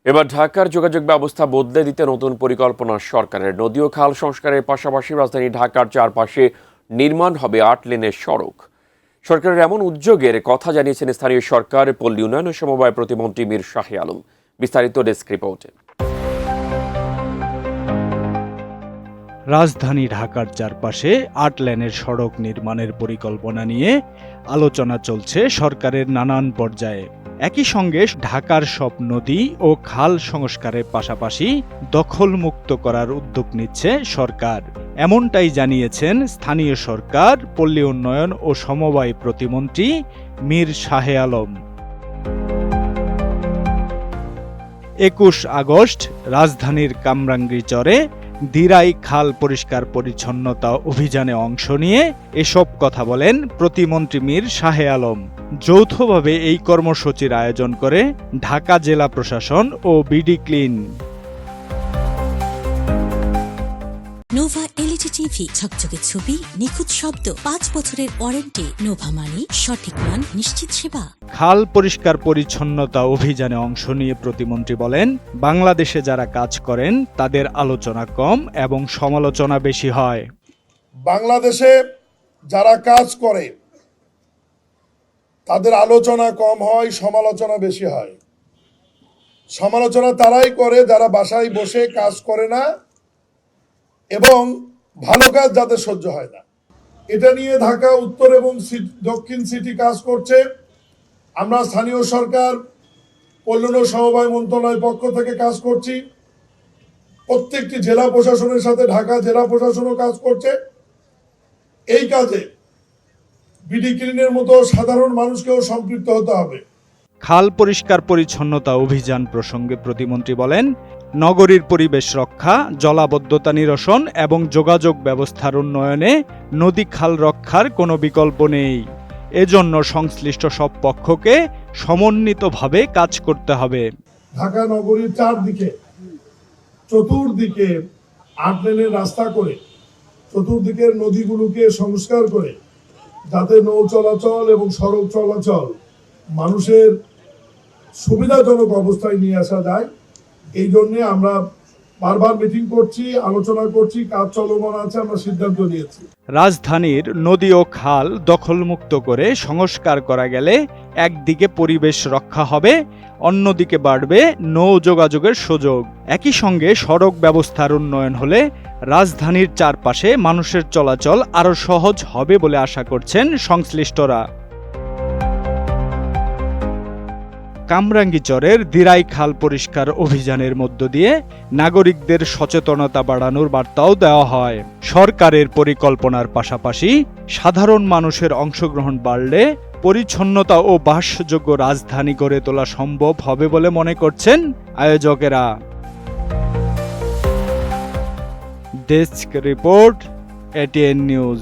এবার ঢাকার যোগাযোগ ব্যবস্থা বদলে দিতে নতুন পরিকল্পনা সরকারের। নদী ও খাল সংস্কারের পাশাপাশি রাজধানী ঢাকার চারপাশে নির্মাণ হবে ৮ লেনের সড়ক। সরকারের এমন উদ্যোগের কথা জানিয়েছেন স্থানীয় সরকার, পল্লী উন্নয়ন ও সমবায় প্রতিমন্ত্রী মীর শাহে আলম। বিস্তারিত ডেস্ক রিপোর্টে। রাজধানী ঢাকার চারপাশে ৮ লেনের সড়ক নির্মাণের পরিকল্পনা নিয়ে আলোচনা চলছে সরকারের নানান পর্যায়ে। একই সঙ্গে ঢাকার সব নদী ও খাল সংস্কারের পাশাপাশি দখলমুক্ত করার উদ্যোগ নিচ্ছে সরকার। এমনটাই জানিয়েছেন স্থানীয় সরকার, পল্লী উন্নয়ন ও সমবায় প্রতিমন্ত্রী মীর শাহে আলম। ২১ আগস্ট রাজধানীর কামরাঙ্গীরচরে দিরাই খাল পরিষ্কার পরিচ্ছন্নতা অভিযানে অংশ নিয়ে এসব কথা বলেন প্রতিমন্ত্রী মীর শাহে আলম। যৌথভাবে এই কর্মসূচির আয়োজন করে ঢাকা জেলা প্রশাসন ও BD clean. Nova LED TV, ঝকঝকে ছবি, নিখুঁত শব্দ, ৫ বছরের ওয়ারেন্টি। নোভা মানে সঠিক মান, নিশ্চিত সেবা। খাল পরিষ্কার পরিচ্ছন্নতা অভিযানে অংশ নিয়ে প্রতিমন্ত্রী বলেন, বাংলাদেশে যারা কাজ করেন তাদের আলোচনা কম এবং সমালোচনা বেশি হয়। বাংলাদেশে যারা কাজ করে তাদের আলোচনা কম হয়, সমালোচনা বেশি হয়। সমালোচনা তারাই করে যারা বাসায় বসে কাজ করে না এবং ভালো কাজ যাদের সহ্য হয় না। এটা নিয়ে ঢাকা উত্তর এবং দক্ষিণ সিটি কাজ করছে। আমরা স্থানীয় সরকার, পল্লী উন্নয়ন সমবায় মন্ত্রণালয়ের পক্ষ থেকে কাজ করছি। প্রত্যেকটি জেলা প্রশাসনের সাথে ঢাকা জেলা প্রশাসনও কাজ করছে। এই কাজে বিডি ক্লিনের মতো সাধারণ মানুষকেও সম্পৃক্ত হতে হবে। খাল পরিষ্কার পরিচ্ছন্নতা অভিযান প্রসঙ্গে প্রতিমন্ত্রী বলেন, নগরীর পরিবেশ রক্ষা, জলাবদ্ধতা নিরসন এবং যোগাযোগ ব্যবস্থার উন্নয়নে নদী খাল রক্ষার কোনো বিকল্প নেই। এজন্য সংশ্লিষ্ট সব পক্ষকে সমন্বিতভাবে কাজ করতে হবে। ঢাকা নগরীর চতুর্দিকে ৮ লেনের রাস্তা করে চতুর্দিকের নদীগুলোকে সংস্কার করে যাতে নৌ চলাচল এবং সড়ক চলাচল মানুষের সুবিধাজনক অবস্থায় নিয়ে আসা যায়। এই জন্যে আমরা বারবার মিটিং করছি, আলোচনা করছি, কাজ চলমান আছে, আমরা সিদ্ধান্ত নিয়েছি। রাজধানীর নদী ও খাল দখলমুক্ত করে সংস্কার করা গেলে একদিকে পরিবেশ রক্ষা হবে, অন্যদিকে বাড়বে নৌ যোগাযোগের সুযোগ। একই সঙ্গে সড়ক ব্যবস্থার উন্নয়ন হলে রাজধানীর চারপাশে মানুষের চলাচল আরও সহজ হবে বলে আশা করছেন সংশ্লিষ্টরা। কামরাঙ্গীরচরের দিরাই খাল পরিষ্কার অভিযানের মধ্য দিয়ে নাগরিকদের সচেতনতা বাড়ানোর বার্তাও দেওয়া হয়। সরকারের পরিকল্পনার পাশাপাশি সাধারণ মানুষের অংশগ্রহণ বাড়লে পরিচ্ছন্নতা ও বাসযোগ্য রাজধানী গড়ে তোলা সম্ভব হবে বলে মনে করছেন আয়োজকেরা। Desk report, ATN news.